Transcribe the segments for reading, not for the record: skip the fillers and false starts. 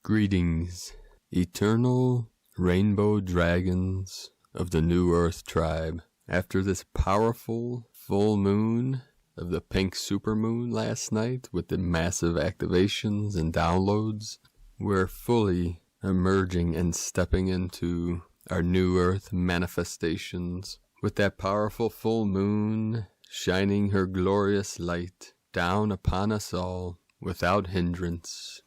Greetings, eternal rainbow dragons of the New Earth tribe. After this powerful full moon of the pink supermoon last night with the massive activations and downloads, we're fully emerging and stepping into our New Earth manifestations with that powerful full moon shining her glorious light down upon us all without hindrance.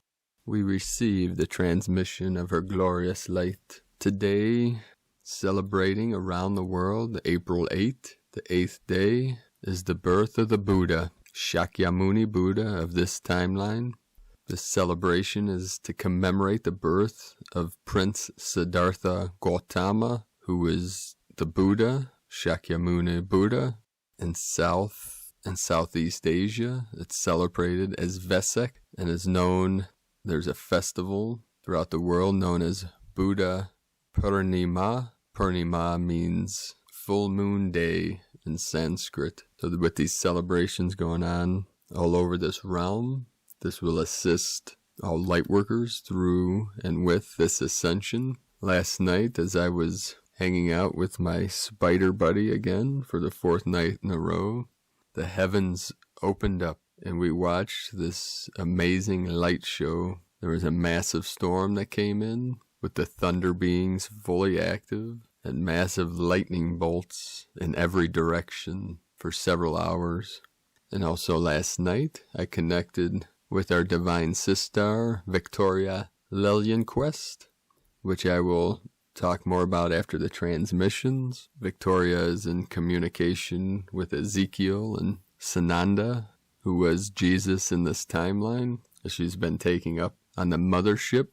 We receive the transmission of her glorious light. Today, celebrating around the world, April 8th, the 8th day, is the birth of the Buddha, Shakyamuni Buddha of this timeline. This celebration is to commemorate the birth of Prince Siddhartha Gautama, who is the Buddha, Shakyamuni Buddha, in South and Southeast Asia. It's celebrated as Vesak and is known. There's a festival throughout the world known as Buddha Purnima. Purnima means full moon day in Sanskrit. So with these celebrations going on all over this realm, this will assist all light workers through and with this ascension. Last night, as I was hanging out with my spider buddy again for the 4th night in a row, the heavens opened up and we watched this amazing light show. There was a massive storm that came in with the thunder beings fully active and massive lightning bolts in every direction for several hours. And also last night, I connected with our divine sister, Victoria Lillianquist, which I will talk more about after the transmissions. Victoria is in communication with Ezekiel and Sananda, who was Jesus in this timeline. She's been taking up on the mothership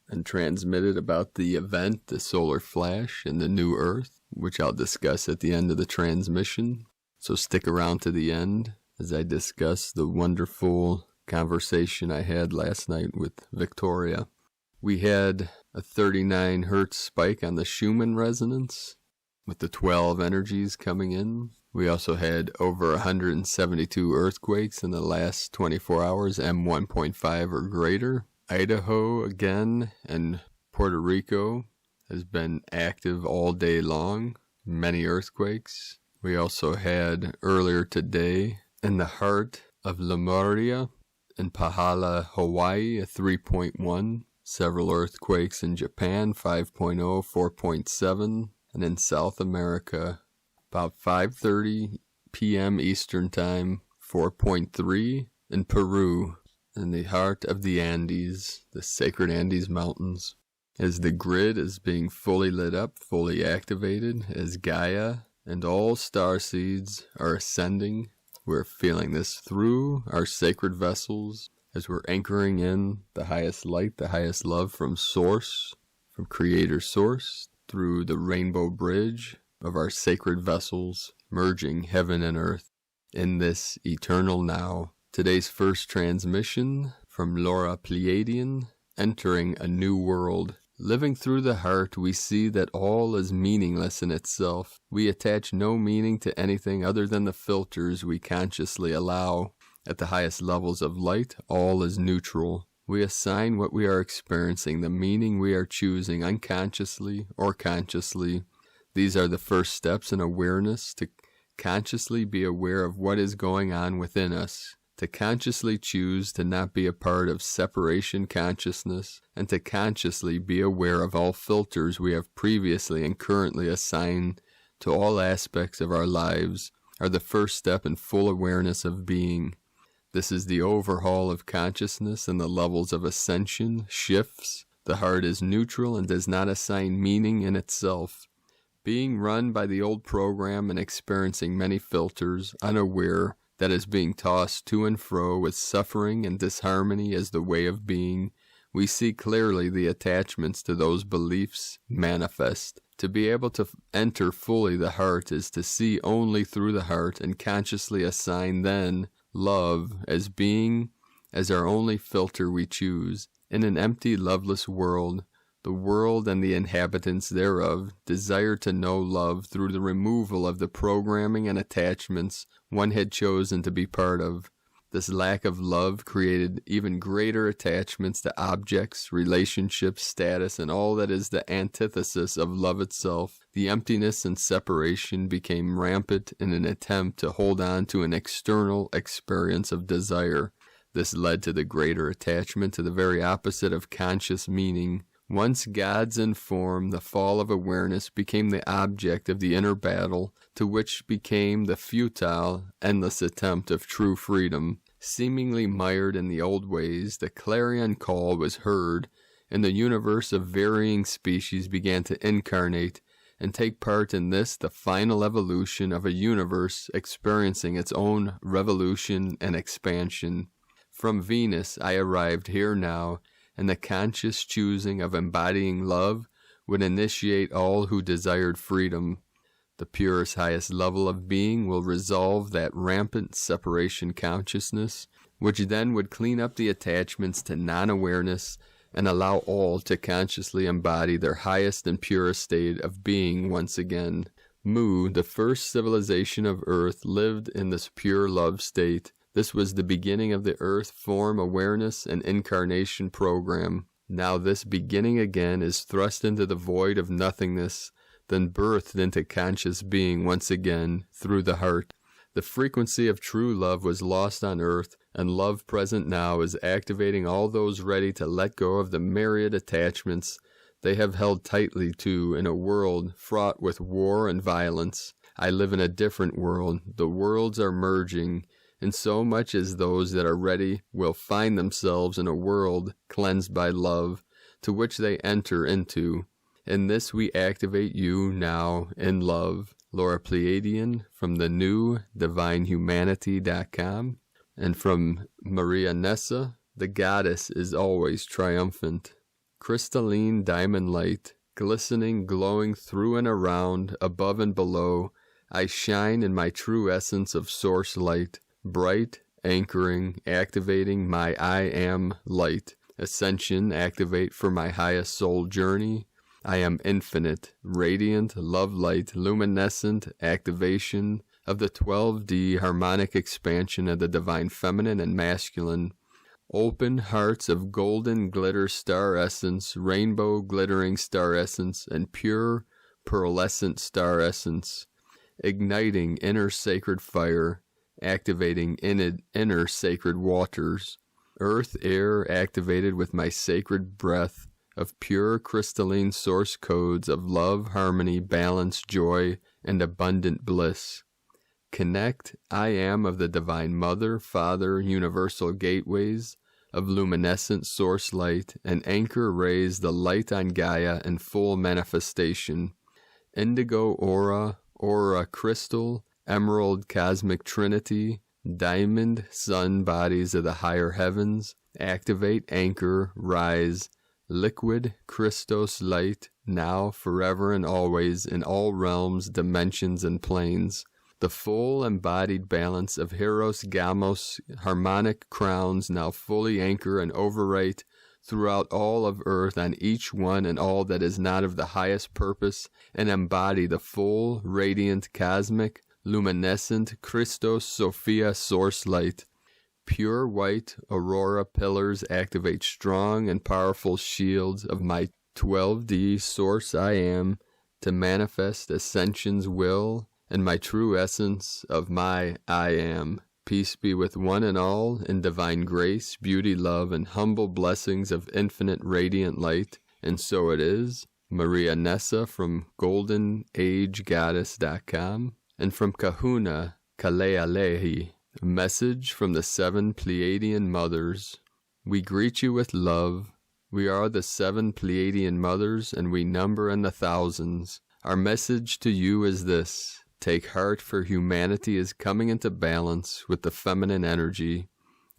and transmitted about the event, the solar flash, and the new earth, which I'll discuss at the end of the transmission. So stick around to the end as I discuss the wonderful conversation I had last night with Victoria. We had a 39 hertz spike on the Schumann resonance with the 12 energies coming in. We also had over 172 earthquakes in the last 24 hours, M1.5 or greater. Idaho again and Puerto Rico has been active all day long. Many earthquakes. We also had earlier today in the heart of Lemuria in Pahala, Hawaii, a 3.1. Several earthquakes in Japan, 5.0, 4.7. And in South America, about 5:30 p.m. Eastern Time, 4.3. In Peru, in the heart of the Andes, the sacred Andes Mountains, as the grid is being fully lit up, fully activated, as Gaia and all star seeds are ascending. We're feeling this through our sacred vessels as we're anchoring in the highest light, the highest love from Source, from Creator Source, through the rainbow bridge of our sacred vessels, merging heaven and earth in this eternal now. Today's first transmission from Laura Pleiadian, entering a new world. Living through the heart, we see that all is meaningless in itself. We attach no meaning to anything other than the filters we consciously allow. At the highest levels of light, all is neutral. We assign what we are experiencing, the meaning we are choosing unconsciously or consciously. These are the first steps in awareness, to consciously be aware of what is going on within us, to consciously choose to not be a part of separation consciousness, and to consciously be aware of all filters we have previously and currently assigned to all aspects of our lives, are the first step in full awareness of being. This is the overhaul of consciousness and the levels of ascension, shifts. The heart is neutral and does not assign meaning in itself. Being run by the old program and experiencing many filters, unaware that is being tossed to and fro with suffering and disharmony as the way of being, we see clearly the attachments to those beliefs manifest. To be able to enter fully the heart is to see only through the heart and consciously assign then love as being, as our only filter we choose. In an empty, loveless world, the world and the inhabitants thereof desire to know love through the removal of the programming and attachments one had chosen to be part of. The This lack of love created even greater attachments to objects, relationships, status, and all that is the antithesis of love itself. The emptiness and separation became rampant in an attempt to hold on to an external experience of desire. This led to the greater attachment to the very opposite of conscious meaning. Once gods in form, the fall of awareness became the object of the inner battle, to which became the futile, endless attempt of true freedom. Seemingly mired in the old ways, the clarion call was heard, and the universe of varying species began to incarnate and take part in this, the final evolution of a universe experiencing its own revolution and expansion. From Venus I arrived here now, and the conscious choosing of embodying love would initiate all who desired freedom. The purest, highest level of being will resolve that rampant separation consciousness, which then would clean up the attachments to non-awareness and allow all to consciously embody their highest and purest state of being once again. Mu, the first civilization of Earth, lived in this pure love state. This was the beginning of the Earth Form Awareness and Incarnation program. Now this beginning again is thrust into the void of nothingness, then birthed into conscious being once again through the heart. The frequency of true love was lost on Earth, and love present now is activating all those ready to let go of the myriad attachments they have held tightly to in a world fraught with war and violence. I live in a different world. The worlds are merging, and so much as those that are ready will find themselves in a world cleansed by love, to which they enter into. In this we activate you now in love. Laura Pleiadian from the new divinehumanity.com. And from Maria Nessa, the goddess is always triumphant. Crystalline diamond light, glistening, glowing through and around, above and below, I shine in my true essence of source light. Bright, anchoring, activating my I am light. Ascension, activate for my highest soul journey. I am infinite, radiant, love light, luminescent, activation of the 12D harmonic expansion of the divine feminine and masculine. Open hearts of golden glitter star essence, rainbow glittering star essence, and pure pearlescent star essence. Igniting inner sacred fire, activating inner sacred waters. Earth air activated with my sacred breath of pure crystalline source codes of love, harmony, balance, joy, and abundant bliss. Connect I am of the Divine Mother, Father, universal gateways of luminescent source light, and anchor raise the light on Gaia in full manifestation. Indigo aura, aura crystal, emerald cosmic trinity, diamond sun bodies of the higher heavens, activate, anchor, rise, liquid Christos light, now, forever, and always, in all realms, dimensions, and planes. The full embodied balance of Hieros Gamos harmonic crowns now fully anchor and overwrite throughout all of earth on each one and all that is not of the highest purpose, and embody the full, radiant, cosmic, luminescent Christos Sophia source light. Pure white aurora pillars activate strong and powerful shields of my 12D source I am to manifest ascension's will and my true essence of my I am. Peace be with one and all in divine grace, beauty, love, and humble blessings of infinite radiant light. And so it is. Maria Nessa from goldenagegoddess.com. And from Kahuna Kalealehi, a message from the 7 Pleiadian mothers. We greet you with love. We are the 7 Pleiadian mothers, and we number in the thousands. Our message to you is this: take heart, for humanity is coming into balance with the feminine energy.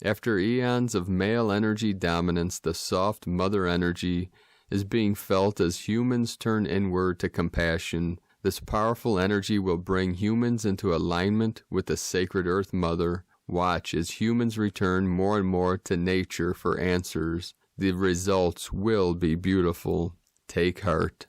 After eons of male energy dominance, the soft mother energy is being felt as humans turn inward to compassion. This powerful energy will bring humans into alignment with the sacred Earth Mother. Watch as humans return more and more to nature for answers. The results will be beautiful. Take heart.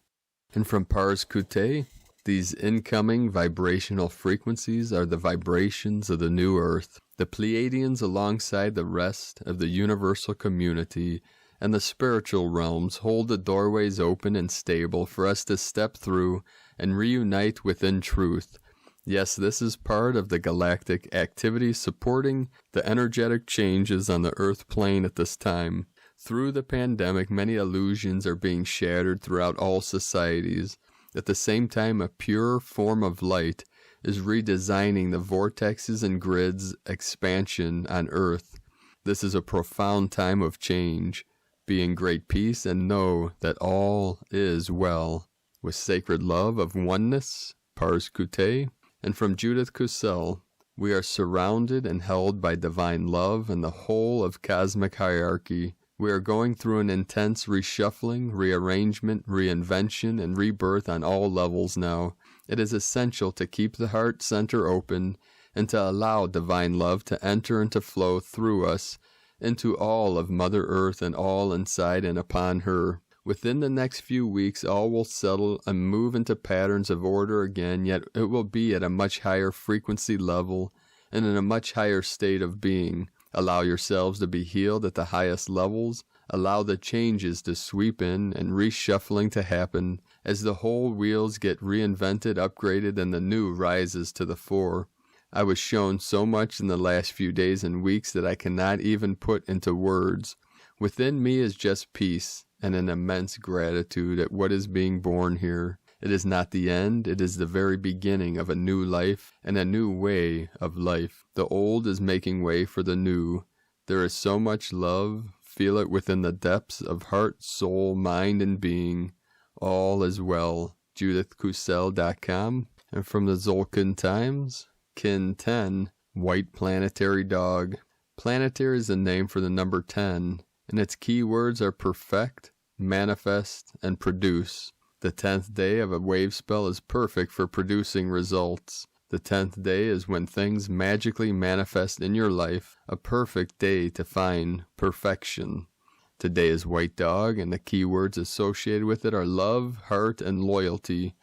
And from Pars Kute, these incoming vibrational frequencies are the vibrations of the new Earth. The Pleiadians, alongside the rest of the universal community and the spiritual realms, hold the doorways open and stable for us to step through and reunite within truth. Yes, this is part of the galactic activity supporting the energetic changes on the Earth plane at this time. Through the pandemic, many illusions are being shattered throughout all societies. At the same time, a pure form of light is redesigning the vortexes and grids expansion on Earth. This is a profound time of change. Be in great peace and know that all is well. With sacred love of oneness, Pars Kute, and from Judith Kusel, we are surrounded and held by divine love and the whole of cosmic hierarchy. We are going through an intense reshuffling, rearrangement, reinvention, and rebirth on all levels now. It is essential to keep the heart center open and to allow divine love to enter and to flow through us into all of Mother Earth and all inside and upon her. Within the next few weeks, all will settle and move into patterns of order again, yet it will be at a much higher frequency level and in a much higher state of being. Allow yourselves to be healed at the highest levels. Allow the changes to sweep in and reshuffling to happen as the whole wheels get reinvented, upgraded, and the new rises to the fore. I was shown so much in the last few days and weeks that I cannot even put into words. Within me is just peace and an immense gratitude at what is being born here. It is not the end, it is the very beginning of a new life and a new way of life. The old is making way for the new. There is so much love. Feel it within the depths of heart, soul, mind, and being. All is well. JudithKusel.com. And from the Tzolk'in Times, Kin 10, White Planetary Dog. Planetary is the name for the number 10, and its key words are perfect, manifest, and produce. The 10th day of a wave spell is perfect for producing results. The 10th day is when things magically manifest in your life, a perfect day to find perfection. Today is White Dog, and the key words associated with it are love, heart, and loyalty.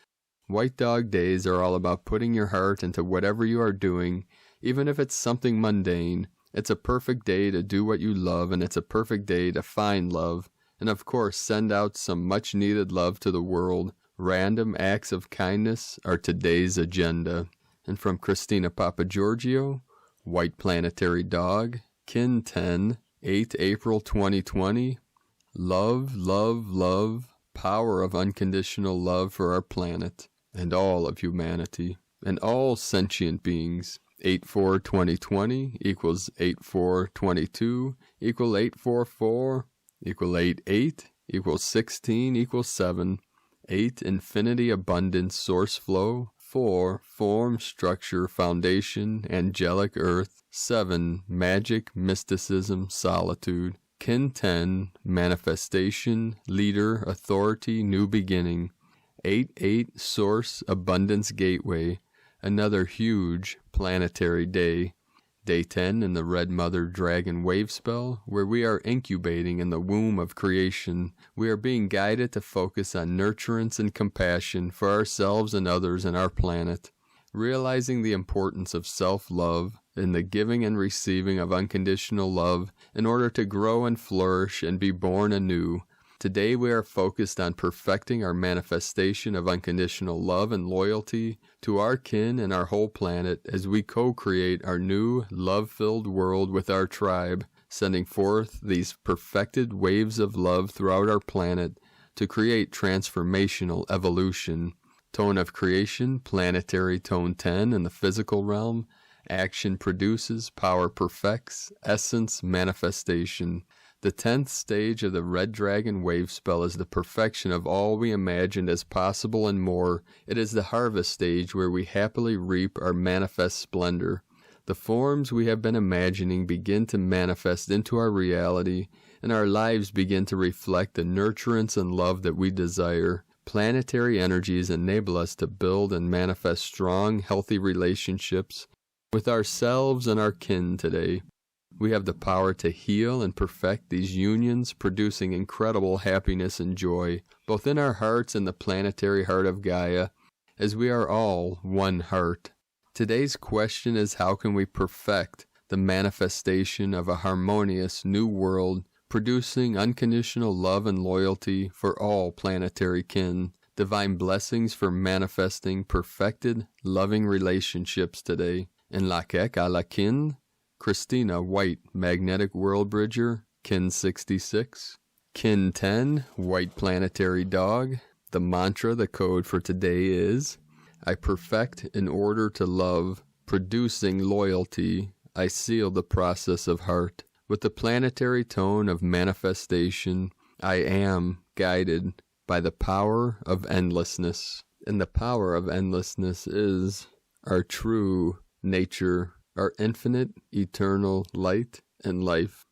White Dog days are all about putting your heart into whatever you are doing, even if it's something mundane. It's a perfect day to do what you love, and it's a perfect day to find love. And of course, send out some much-needed love to the world. Random acts of kindness are today's agenda. And from Christina Papagiorgio, White Planetary Dog, Kin 10, 8 April 2020. Love, love, love, power of unconditional love for our planet and all of humanity and all sentient beings. 8/4/2020 equals 8/4/22 equal 844 equal 88 equals 16 equals 7. 8 infinity abundance source flow. 4 form structure foundation angelic earth. 7 magic mysticism solitude. Kin 10 manifestation leader authority new beginning. 8/8 source abundance gateway. Another huge planetary day. Day 10 in the Red Mother Dragon Wave Spell, where we are incubating in the womb of creation. We are being guided to focus on nurturance and compassion for ourselves and others and our planet. Realizing the importance of self-love in the giving and receiving of unconditional love in order to grow and flourish and be born anew. Today we are focused on perfecting our manifestation of unconditional love and loyalty to our kin and our whole planet as we co-create our new love-filled world with our tribe, sending forth these perfected waves of love throughout our planet to create transformational evolution. Tone of creation, planetary tone 10 in the physical realm. Action produces, power perfects, essence manifestation. The 10th stage of the Red Dragon Wave Spell is the perfection of all we imagined as possible and more. It is the harvest stage where we happily reap our manifest splendor. The forms we have been imagining begin to manifest into our reality, and our lives begin to reflect the nurturance and love that we desire. Planetary energies enable us to build and manifest strong, healthy relationships with ourselves and our kin today. We have the power to heal and perfect these unions, producing incredible happiness and joy, both in our hearts and the planetary heart of Gaia, as we are all one heart. Today's question is, how can we perfect the manifestation of a harmonious new world, producing unconditional love and loyalty for all planetary kin, divine blessings for manifesting perfected, loving relationships today. In Lakek Alakin, Christina White, Magnetic World Bridger, Kin 66. Kin 10, White Planetary Dog. The mantra, the code for today is, I perfect in order to love, producing loyalty. I seal the process of heart. With the planetary tone of manifestation, I am guided by the power of endlessness. And the power of endlessness is our true nature, our infinite, eternal light and life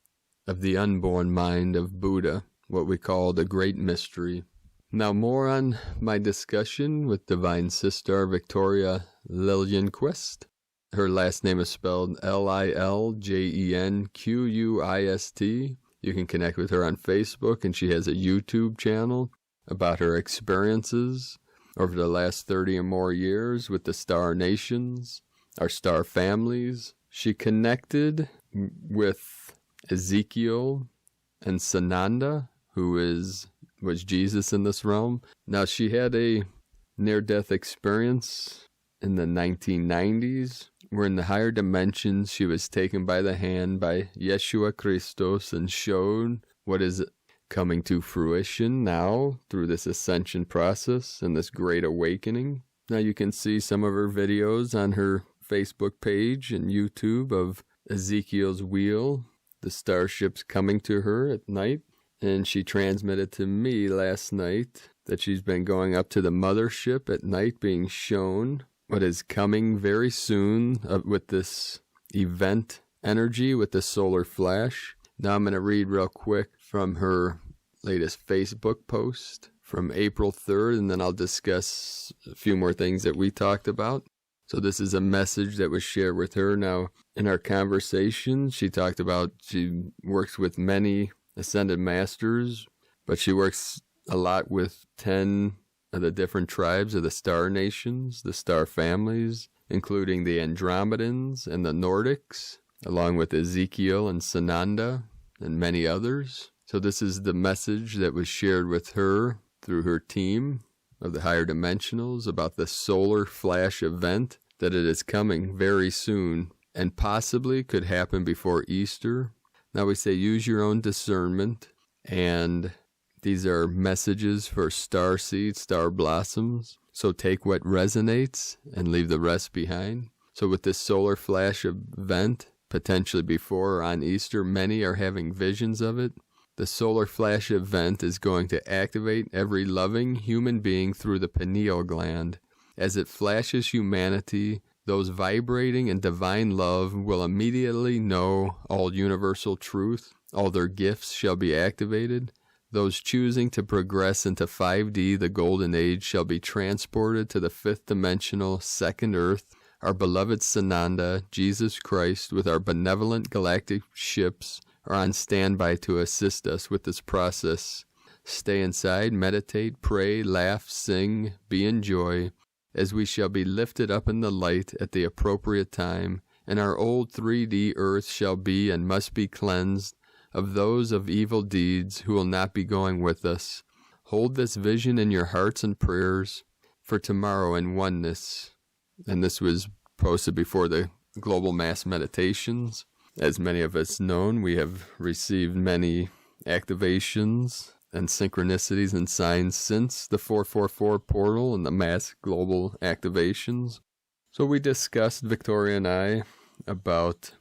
of the unborn mind of Buddha, what we call the Great Mystery. Now more on my discussion with Divine Sister Victoria Liljenquist. Her last name is spelled Liljenquist. You can connect with her on Facebook, and she has a YouTube channel about her experiences over the last 30 or more years with the star nations, our star families. She connected with Ezekiel and Sananda, who was Jesus in this realm. Now, she had a near-death experience in the 1990s, where in the higher dimensions she was taken by the hand by Yeshua Christos and showed what is coming to fruition now through this ascension process and this great awakening. Now you can see some of her videos on her Facebook page and YouTube of Ezekiel's wheel, the starships coming to her at night. And she transmitted to me last night that she's been going up to the mothership at night, being shown what is coming very soon with this event energy, with the solar flash. Now I'm going to read real quick from her latest Facebook post from April 3rd, and then I'll discuss a few more things that we talked about. So this is a message that was shared with her. Now, in our conversation, she talked about she works with many ascended masters, but she works a lot with 10 of the different tribes of the star nations, the star families, including the Andromedans and the Nordics, along with Ezekiel and Sananda and many others. So this is the message that was shared with her through her team of the higher dimensionals about the solar flash event, that it is coming very soon and possibly could happen before Easter. Now we say use your own discernment, and these are messages for star seeds, star blossoms. So take what resonates and leave the rest behind. So with this solar flash event, potentially before or on Easter, many are having visions of it. The solar flash event is going to activate every loving human being through the pineal gland. As it flashes humanity, those vibrating in divine love will immediately know all universal truth. All their gifts shall be activated. Those choosing to progress into 5D, the golden age, shall be transported to the fifth dimensional second earth. Our beloved Sananda, Jesus Christ, with our benevolent galactic ships, are on standby to assist us with this process. Stay inside, meditate, pray, laugh, sing, be in joy, as we shall be lifted up in the light at the appropriate time, and our old 3D earth shall be and must be cleansed of those of evil deeds who will not be going with us. Hold this vision in your hearts and prayers for tomorrow in oneness. And this was posted before the Global Mass Meditations. As many of us known, we have received many activations and synchronicities and signs since the 444 portal and the mass global activations. So we discussed, Victoria and I, about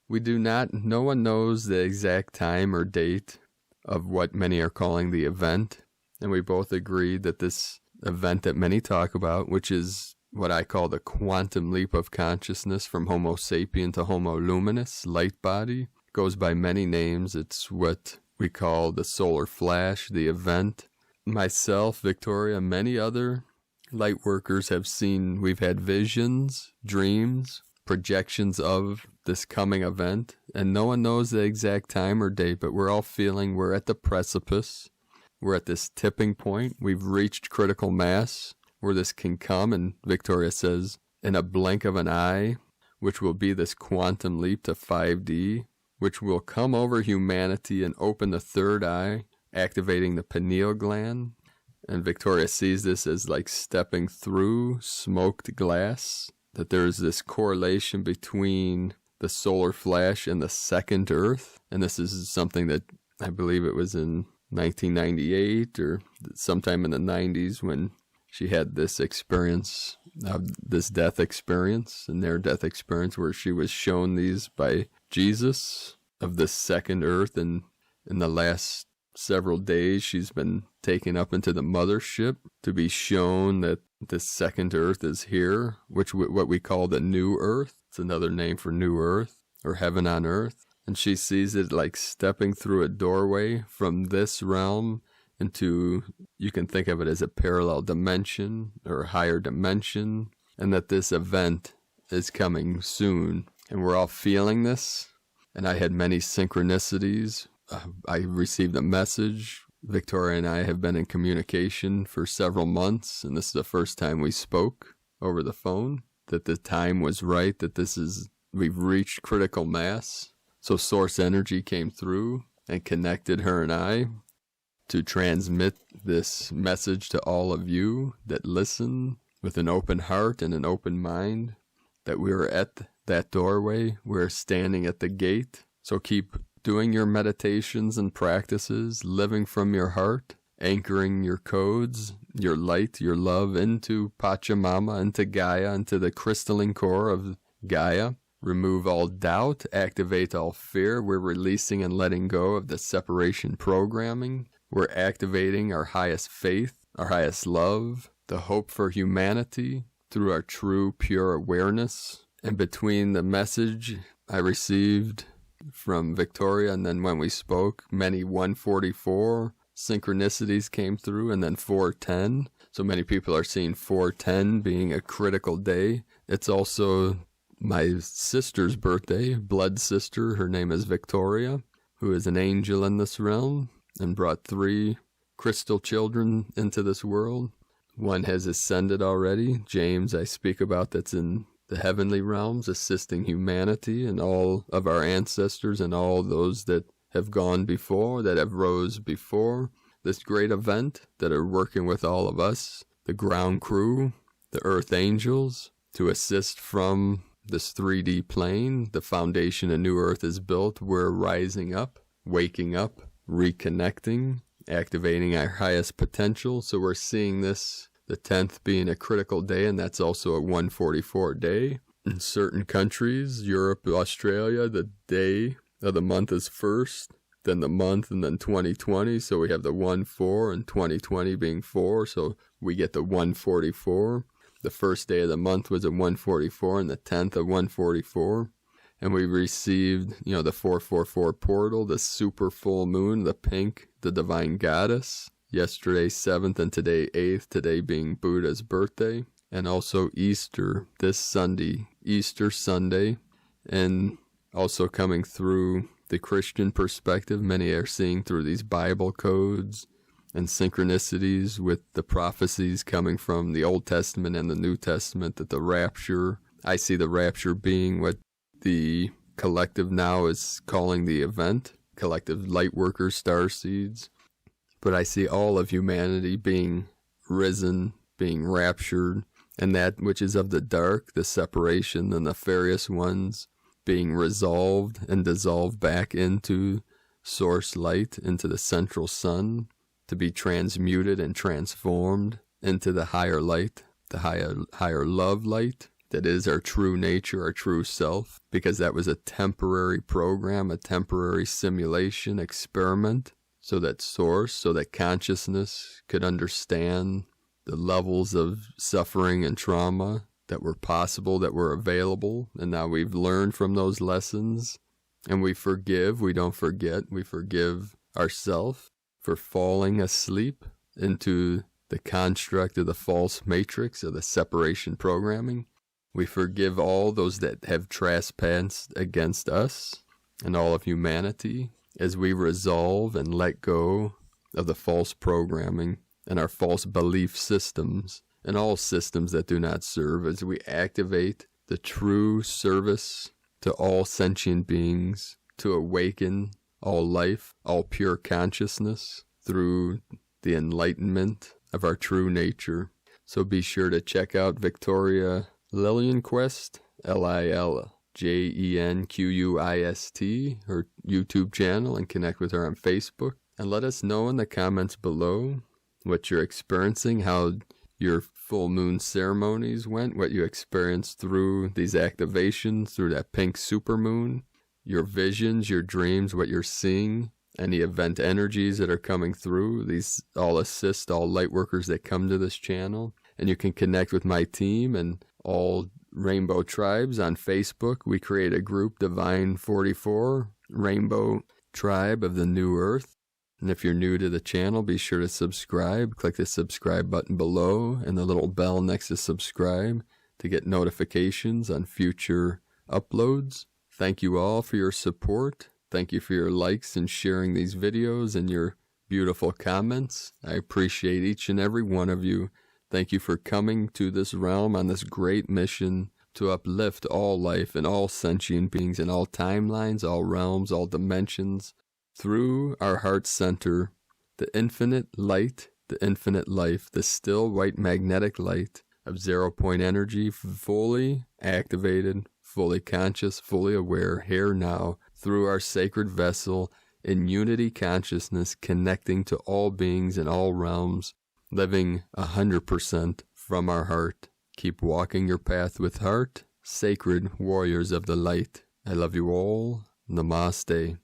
no one knows the exact time or date of what many are calling the event. And we both agreed that this event that many talk about, which is what I call the quantum leap of consciousness from Homo sapien to Homo luminous, light body, goes by many names. It's what we call the solar flash, the event. Myself, Victoria, many other light workers have seen, we've had visions, dreams, projections of this coming event, and no one knows the exact time or date, but we're all feeling we're at the precipice. We're at this tipping point. We've reached critical mass where this can come, and Victoria says, in a blink of an eye, which will be this quantum leap to 5D, which will come over humanity and open the third eye, activating the pineal gland. And Victoria sees this as like stepping through smoked glass, that there's this correlation between the solar flash and the second Earth. And this is something that I believe it was in 1998 or sometime in the 90s when she had this experience, this death experience, and their death experience where she was shown these by Jesus of the second Earth. And in the last several days, she's been taken up into the mothership to be shown that the second Earth is here, which what we call the new Earth. It's another name for new Earth or heaven on earth. And she sees it like stepping through a doorway from this realm into, you can think of it as a parallel dimension or a higher dimension, and that this event is coming soon. And we're all feeling this. And I had many synchronicities. I received a message. Victoria and I have been in communication for several months, and this is the first time we spoke over the phone, that the time was right, that we've reached critical mass. So source energy came through and connected her and I to transmit this message to all of you that listen with an open heart and an open mind, that we're at that doorway, we're standing at the gate. So keep doing your meditations and practices, living from your heart, anchoring your codes, your light, your love into Pachamama, into Gaia, into the crystalline core of Gaia. Remove all doubt, activate all fear. We're releasing and letting go of the separation programming. We're activating our highest faith, our highest love, the hope for humanity through our true, pure awareness. And between the message I received from Victoria and then when we spoke, many 144 synchronicities came through, and then 410. So many people are seeing 410 being a critical day. It's also my sister's birthday, blood sister. Her name is Victoria, who is an angel in this realm and brought 3 crystal children into this world. One has ascended already. James, I speak about, that's in the heavenly realms, assisting humanity and all of our ancestors and all those that have gone before, that have rose before this great event, that are working with all of us, the ground crew, the earth angels, to assist from this 3D plane. The foundation of New Earth is built. We're rising up, waking up, reconnecting, activating our highest potential. So we're seeing this, the 10th being a critical day, and that's also a 144 day. In certain countries, Europe, Australia, the day of the month is first, then the month, and then 2020. So we have the 1-4 and 2020 being 4. So we get the 144. The first day of the month was a 144 and the 10th a 144. And we received, the 444 portal, the super full moon, the pink, the divine goddess. Yesterday 7th and today 8th, today being Buddha's birthday. And also Easter, this Sunday, Easter Sunday. And also coming through the Christian perspective, many are seeing through these Bible codes and synchronicities with the prophecies coming from the Old Testament and the New Testament, that the rapture, I see the rapture being what the collective now is calling the event, collective light workers, starseeds. But I see all of humanity being risen, being raptured, and that which is of the dark, the separation, the nefarious ones, being resolved and dissolved back into source light, into the central sun, to be transmuted and transformed into the higher light, the higher love light that is our true nature, our true self, because that was a temporary program, a temporary simulation experiment, so that source, so that consciousness could understand the levels of suffering and trauma that were possible, that were available. And now we've learned from those lessons, and we forgive, we don't forget, we forgive ourselves for falling asleep into the construct of the false matrix of the separation programming. We forgive all those that have trespassed against us and all of humanity as we resolve and let go of the false programming and our false belief systems and all systems that do not serve, as we activate the true service to all sentient beings, to awaken all life, all pure consciousness through the enlightenment of our true nature. So be sure to check out Victoria Liljenquist, Liljenquist, her YouTube channel, and connect with her on Facebook. And let us know in the comments below what you're experiencing, how your full moon ceremonies went, what you experienced through these activations, through that pink supermoon, your visions, your dreams, what you're seeing, any event energies that are coming through. These all assist all light workers that come to this channel. And you can connect with my team and all Rainbow Tribes on Facebook. We create a group, Divine 44, Rainbow Tribe of the New Earth. And if you're new to the channel, be sure to subscribe. Click the subscribe button below and the little bell next to subscribe to get notifications on future uploads. Thank you all for your support. Thank you for your likes and sharing these videos and your beautiful comments. I appreciate each and every one of you. Thank you for coming to this realm on this great mission to uplift all life and all sentient beings in all timelines, all realms, all dimensions, through our heart center, the infinite light, the infinite life, the still white magnetic light of 0 point energy, fully activated, fully conscious, fully aware, here now, through our sacred vessel, in unity consciousness, connecting to all beings in all realms, living 100% from our heart. Keep walking your path with heart, sacred warriors of the light. I love you all. Namaste.